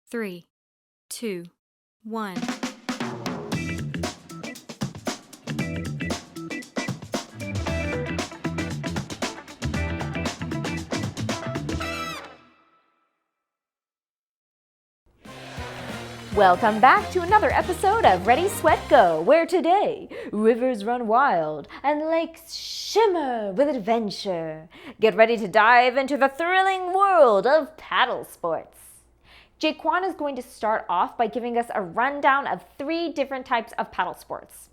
3, 2, 1. Welcome back to another episode of Ready, Sweat, Go, where today rivers run wild and lakes shimmer with adventure. Get ready to dive into the thrilling world of paddle sports. Jaquan is going to start off by giving us a rundown of 3 different types of paddle sports.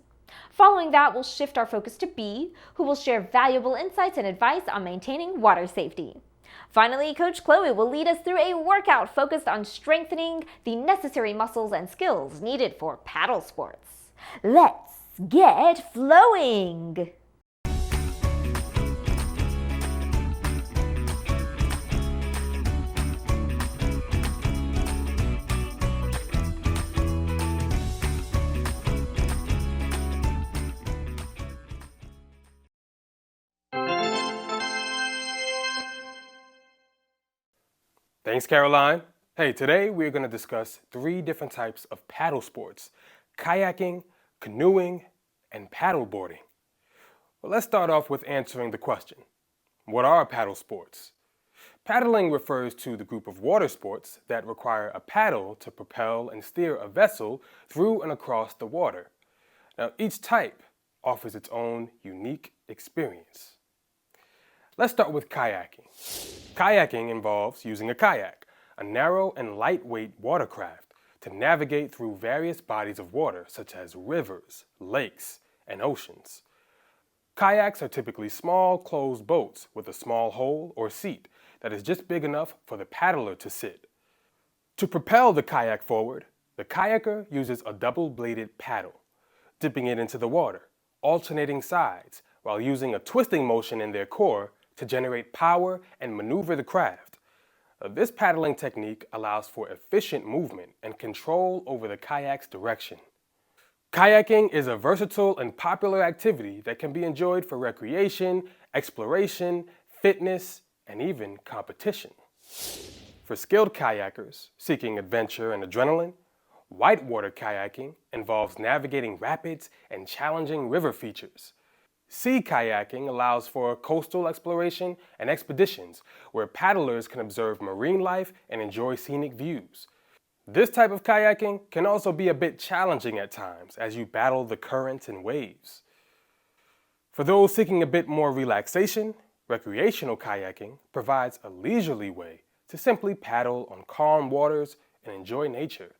Following that, we'll shift our focus to B, who will share valuable insights and advice on maintaining water safety. Finally, Coach Chloe will lead us through a workout focused on strengthening the necessary muscles and skills needed for paddle sports. Let's get flowing! Thanks, Caroline. Hey, today we're going to discuss 3 different types of paddle sports: kayaking, canoeing, and paddleboarding. Well, let's start off with answering the question: what are paddle sports? Paddling refers to the group of water sports that require a paddle to propel and steer a vessel through and across the water. Now, each type offers its own unique experience. Let's start with kayaking. Kayaking involves using a kayak, a narrow and lightweight watercraft, to navigate through various bodies of water such as rivers, lakes, and oceans. Kayaks are typically small, closed boats with a small hole or seat that is just big enough for the paddler to sit. To propel the kayak forward, the kayaker uses a double-bladed paddle, dipping it into the water, alternating sides, while using a twisting motion in their core to generate power and maneuver the craft. This paddling technique allows for efficient movement and control over the kayak's direction. Kayaking is a versatile and popular activity that can be enjoyed for recreation, exploration, fitness, and even competition. For skilled kayakers seeking adventure and adrenaline, whitewater kayaking involves navigating rapids and challenging river features. Sea kayaking allows for coastal exploration and expeditions where paddlers can observe marine life and enjoy scenic views. This type of kayaking can also be a bit challenging at times as you battle the currents and waves. For those seeking a bit more relaxation, recreational kayaking provides a leisurely way to simply paddle on calm waters and enjoy nature.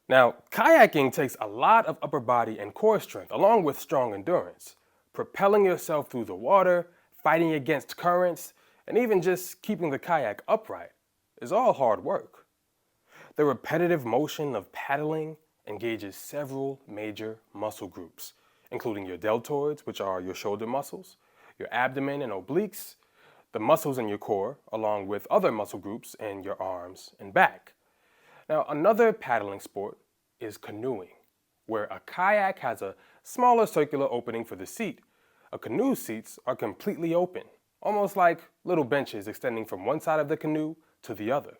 Now, kayaking takes a lot of upper body and core strength along with strong endurance. Propelling yourself through the water, fighting against currents, and even just keeping the kayak upright is all hard work. The repetitive motion of paddling engages several major muscle groups, including your deltoids, which are your shoulder muscles, your abdomen and obliques, the muscles in your core, along with other muscle groups in your arms and back. Now, another paddling sport is canoeing, where a kayak has a smaller circular opening for the seat. A canoe's seats are completely open, almost like little benches extending from one side of the canoe to the other.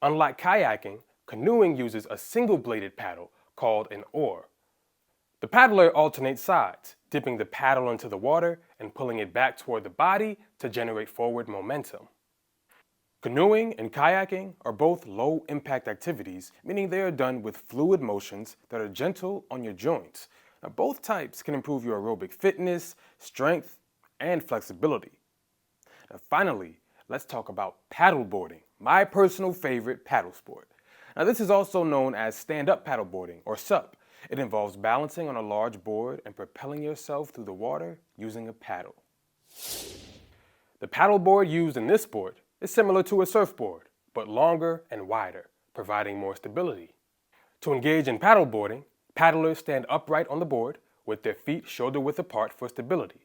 Unlike kayaking, canoeing uses a single-bladed paddle called an oar. The paddler alternates sides, dipping the paddle into the water and pulling it back toward the body to generate forward momentum. Canoeing and kayaking are both low-impact activities, meaning they are done with fluid motions that are gentle on your joints. Now, both types can improve your aerobic fitness, strength, and flexibility. Now, finally, let's talk about paddleboarding, my personal favorite paddle sport. Now, this is also known as stand-up paddleboarding, or SUP. It involves balancing on a large board and propelling yourself through the water using a paddle. The paddleboard used in this sport is similar to a surfboard, but longer and wider, providing more stability. To engage in paddleboarding, paddlers stand upright on the board with their feet shoulder-width apart for stability.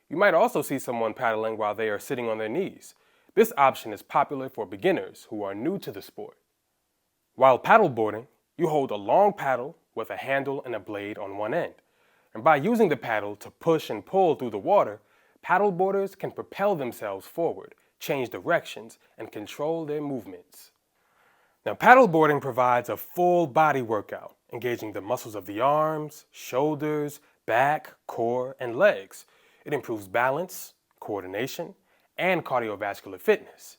You might also see someone paddling while they are sitting on their knees. This option is popular for beginners who are new to the sport. While paddleboarding, you hold a long paddle with a handle and a blade on one end. And by using the paddle to push and pull through the water, paddleboarders can propel themselves forward, change directions, and control their movements. Now, paddleboarding provides a full body workout, engaging the muscles of the arms, shoulders, back, core, and legs. It improves balance, coordination, and cardiovascular fitness.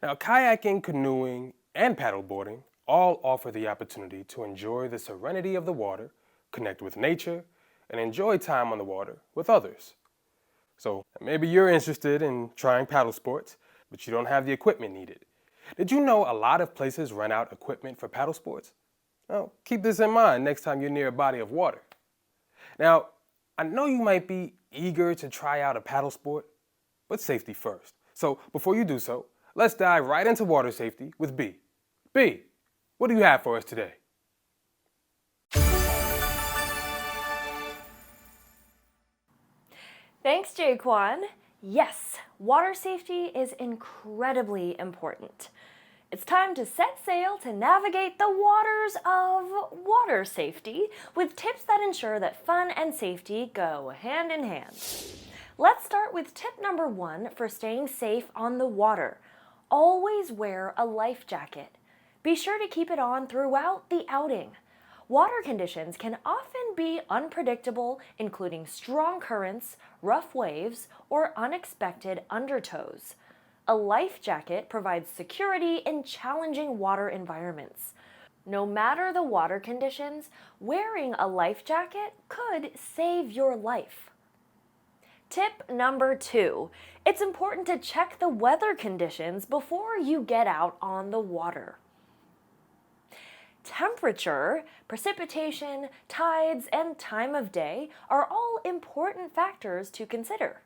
Now, kayaking, canoeing, and paddleboarding all offer the opportunity to enjoy the serenity of the water, connect with nature, and enjoy time on the water with others. So maybe you're interested in trying paddle sports, but you don't have the equipment needed. Did you know a lot of places rent out equipment for paddle sports? Well, keep this in mind next time you're near a body of water. Now, I know you might be eager to try out a paddle sport, but safety first. So before you do so, let's dive right into water safety with B. B, what do you have for us today? Thanks, Jaquan. Yes, water safety is incredibly important. It's time to set sail to navigate the waters of water safety with tips that ensure that fun and safety go hand in hand. Let's start with tip number 1 for staying safe on the water. Always wear a life jacket. Be sure to keep it on throughout the outing. Water conditions can often be unpredictable, including strong currents, rough waves, or unexpected undertows. A life jacket provides security in challenging water environments. No matter the water conditions, wearing a life jacket could save your life. Tip number 2. It's important to check the weather conditions before you get out on the water. Temperature, precipitation, tides, and time of day are all important factors to consider.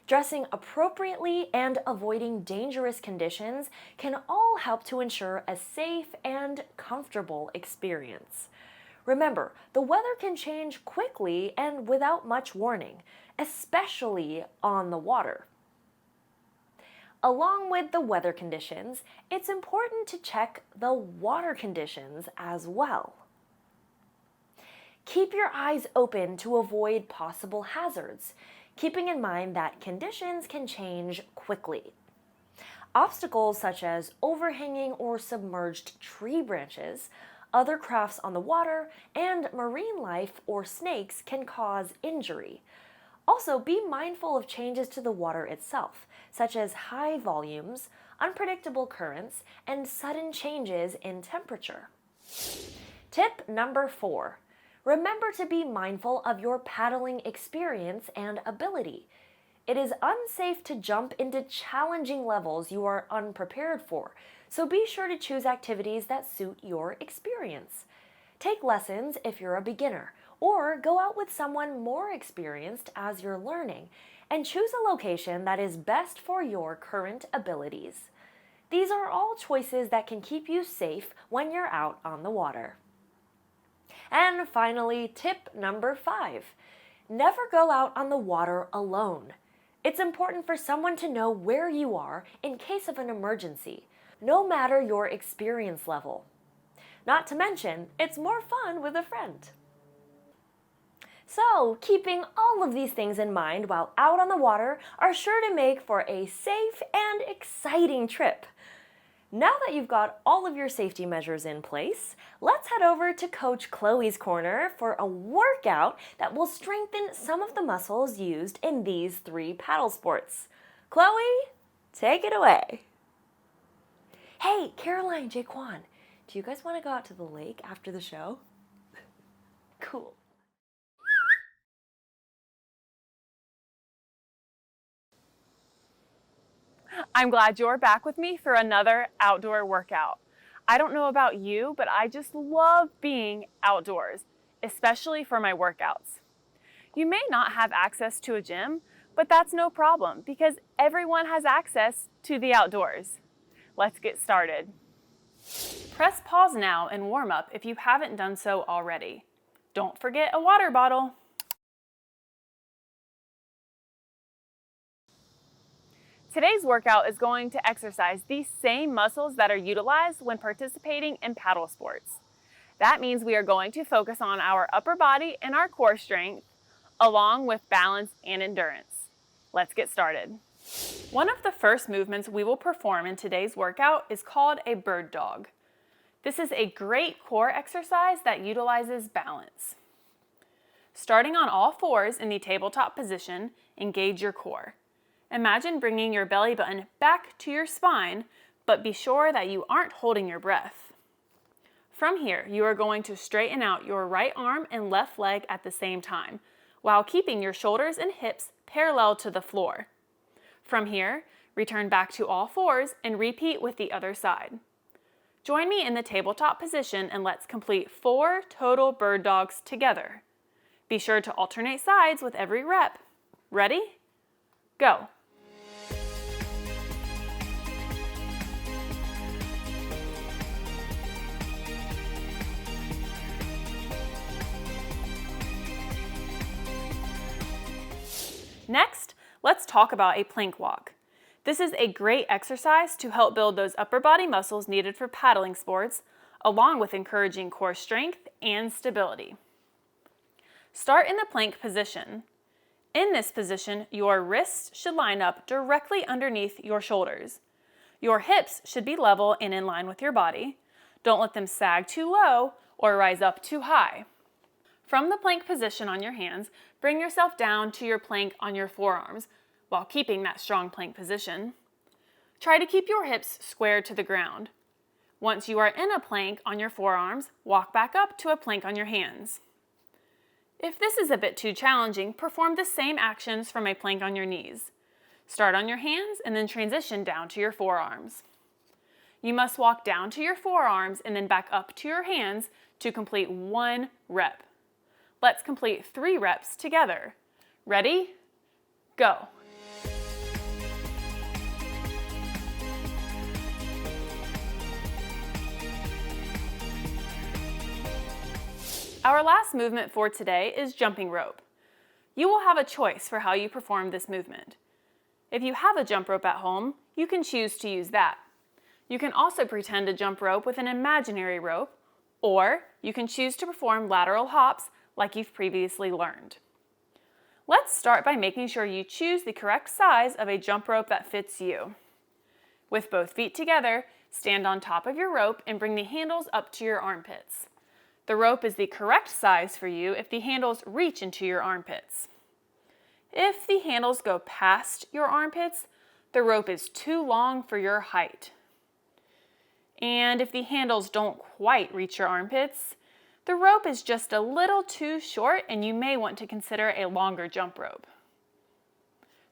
Dressing appropriately and avoiding dangerous conditions can all help to ensure a safe and comfortable experience. Remember, the weather can change quickly and without much warning, especially on the water. Along with the weather conditions, it's important to check the water conditions as well. Keep your eyes open to avoid possible hazards, keeping in mind that conditions can change quickly. Obstacles such as overhanging or submerged tree branches, other crafts on the water, and marine life or snakes can cause injury. Also, be mindful of changes to the water itself, such as high volumes, unpredictable currents, and sudden changes in temperature. Tip number 4. Remember to be mindful of your paddling experience and ability. It is unsafe to jump into challenging levels you are unprepared for, so be sure to choose activities that suit your experience. Take lessons if you're a beginner, or go out with someone more experienced as you're learning, and choose a location that is best for your current abilities. These are all choices that can keep you safe when you're out on the water. And finally, tip number 5. Never go out on the water alone. It's important for someone to know where you are in case of an emergency, no matter your experience level. Not to mention, it's more fun with a friend. So, keeping all of these things in mind while out on the water are sure to make for a safe and exciting trip. Now that you've got all of your safety measures in place, let's head over to Coach Chloe's corner for a workout that will strengthen some of the muscles used in these 3 paddle sports. Chloe, take it away. Hey, Caroline, Jaquan, do you guys want to go out to the lake after the show? Cool. I'm glad you're back with me for another outdoor workout. I don't know about you, but I just love being outdoors, especially for my workouts. You may not have access to a gym, but that's no problem because everyone has access to the outdoors. Let's get started. Press pause now and warm up if you haven't done so already. Don't forget a water bottle. Today's workout is going to exercise these same muscles that are utilized when participating in paddle sports. That means we are going to focus on our upper body and our core strength, along with balance and endurance. Let's get started. One of the first movements we will perform in today's workout is called a bird dog. This is a great core exercise that utilizes balance. Starting on all fours in the tabletop position, engage your core. Imagine bringing your belly button back to your spine, but be sure that you aren't holding your breath. From here, you are going to straighten out your right arm and left leg at the same time, while keeping your shoulders and hips parallel to the floor. From here, return back to all fours and repeat with the other side. Join me in the tabletop position and let's complete 4 total bird dogs together. Be sure to alternate sides with every rep. Ready? Go! Next, let's talk about a plank walk. This is a great exercise to help build those upper body muscles needed for paddling sports, along with encouraging core strength and stability. Start in the plank position. In this position, your wrists should line up directly underneath your shoulders. Your hips should be level and in line with your body. Don't let them sag too low or rise up too high. From the plank position on your hands, bring yourself down to your plank on your forearms while keeping that strong plank position. Try to keep your hips squared to the ground. Once you are in a plank on your forearms, walk back up to a plank on your hands. If this is a bit too challenging, perform the same actions from a plank on your knees. Start on your hands and then transition down to your forearms. You must walk down to your forearms and then back up to your hands to complete 1 rep. Let's complete 3 reps together. Ready? Go! Our last movement for today is jumping rope. You will have a choice for how you perform this movement. If you have a jump rope at home, you can choose to use that. You can also pretend to jump rope with an imaginary rope, or you can choose to perform lateral hops like you've previously learned. Let's start by making sure you choose the correct size of a jump rope that fits you. With both feet together, stand on top of your rope and bring the handles up to your armpits. The rope is the correct size for you if the handles reach into your armpits. If the handles go past your armpits, the rope is too long for your height. And if the handles don't quite reach your armpits, the rope is just a little too short and you may want to consider a longer jump rope.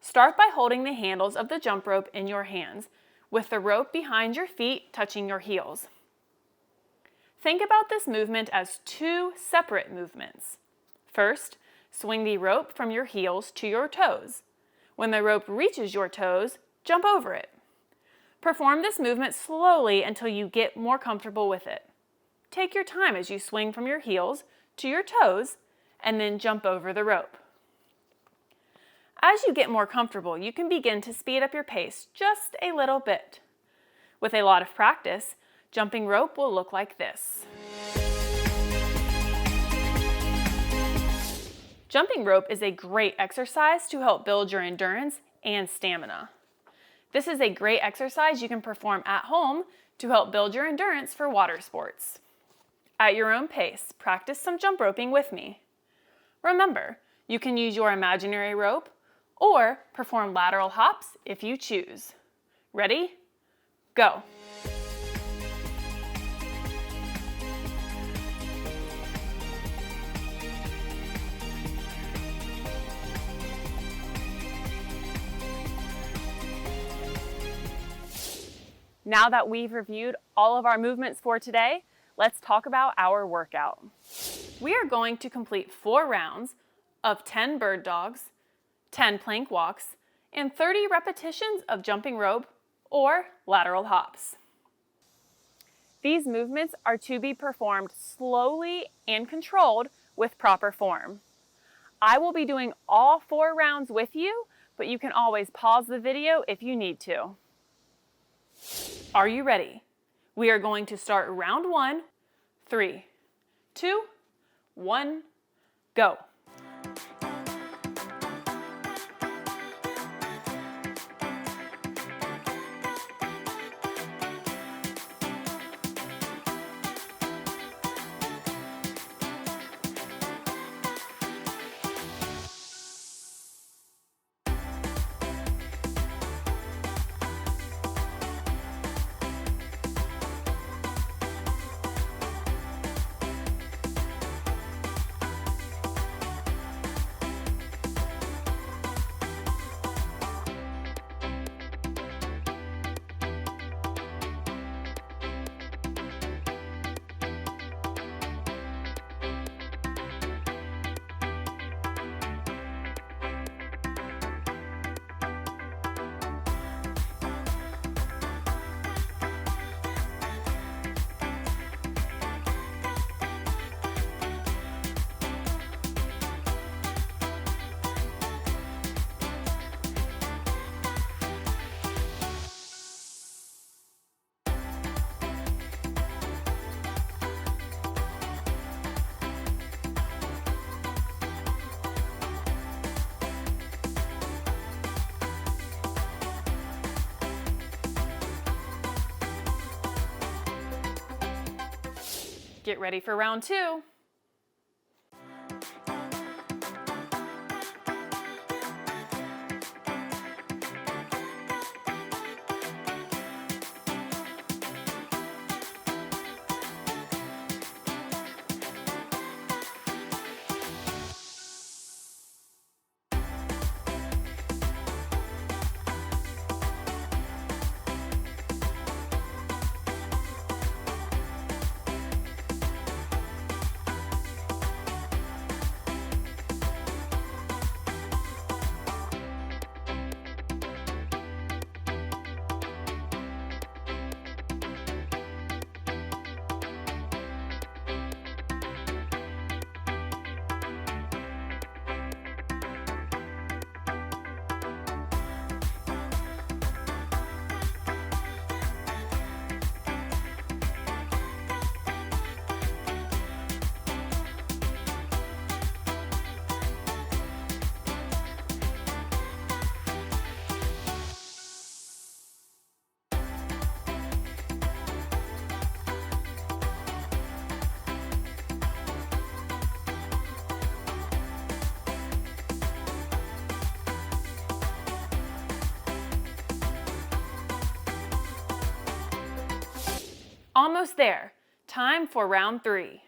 Start by holding the handles of the jump rope in your hands, with the rope behind your feet touching your heels. Think about this movement as 2 separate movements. First, swing the rope from your heels to your toes. When the rope reaches your toes, jump over it. Perform this movement slowly until you get more comfortable with it. Take your time as you swing from your heels to your toes and then jump over the rope. As you get more comfortable, you can begin to speed up your pace just a little bit. With a lot of practice, jumping rope will look like this. Jumping rope is a great exercise to help build your endurance and stamina. This is a great exercise you can perform at home to help build your endurance for water sports. At your own pace, practice some jump roping with me. Remember, you can use your imaginary rope or perform lateral hops if you choose. Ready? Go! Now that we've reviewed all of our movements for today, let's talk about our workout. We are going to complete 4 rounds of 10 bird dogs, 10 plank walks, and 30 repetitions of jumping rope or lateral hops. These movements are to be performed slowly and controlled with proper form. I will be doing all 4 rounds with you, but you can always pause the video if you need to. Are you ready? We are going to start round 1. 3, 2, 1, go. Get ready for round 2. Almost there. Time for round 3.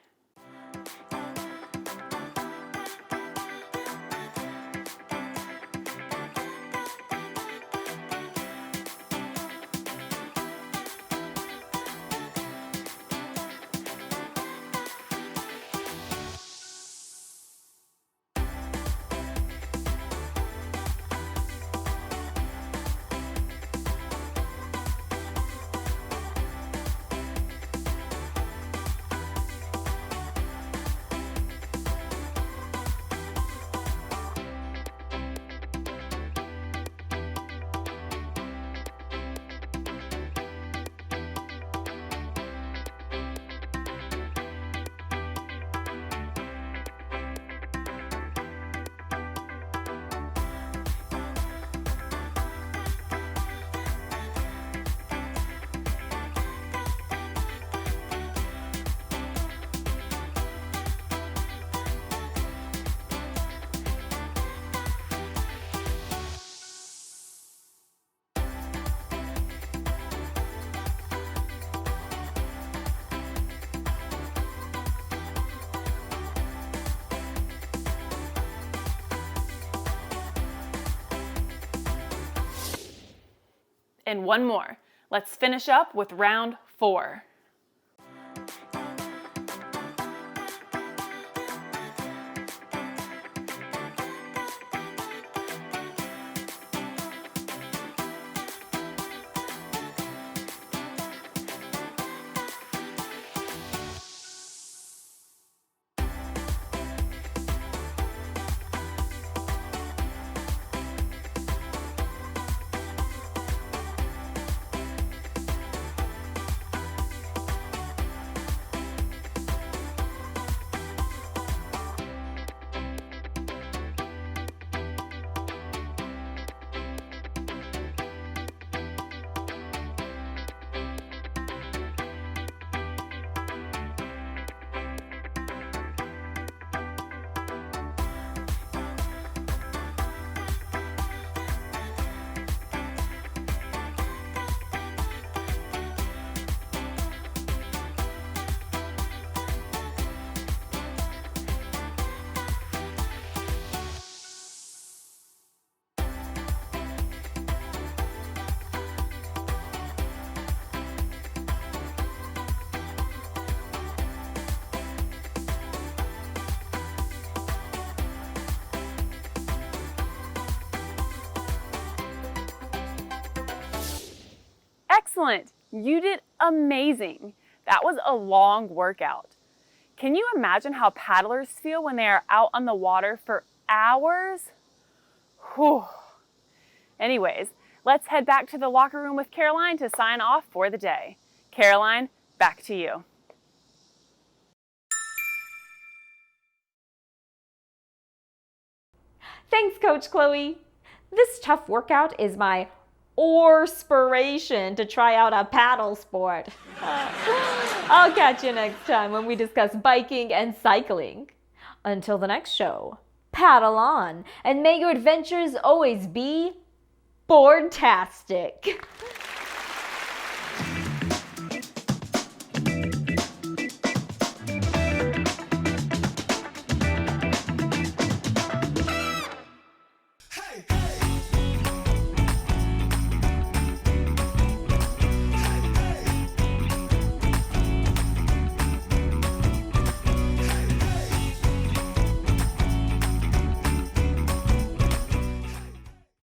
And one more. Let's finish up with round 4. Excellent! You did amazing. That was a long workout. Can you imagine how paddlers feel when they are out on the water for hours? Whew. Anyways, let's head back to the locker room with Caroline to sign off for the day. Caroline, back to you. Thanks, Coach Chloe. This tough workout is my or inspiration to try out a paddle sport. I'll catch you next time when we discuss biking and cycling. Until the next show, paddle on, and may your adventures always be boardtastic.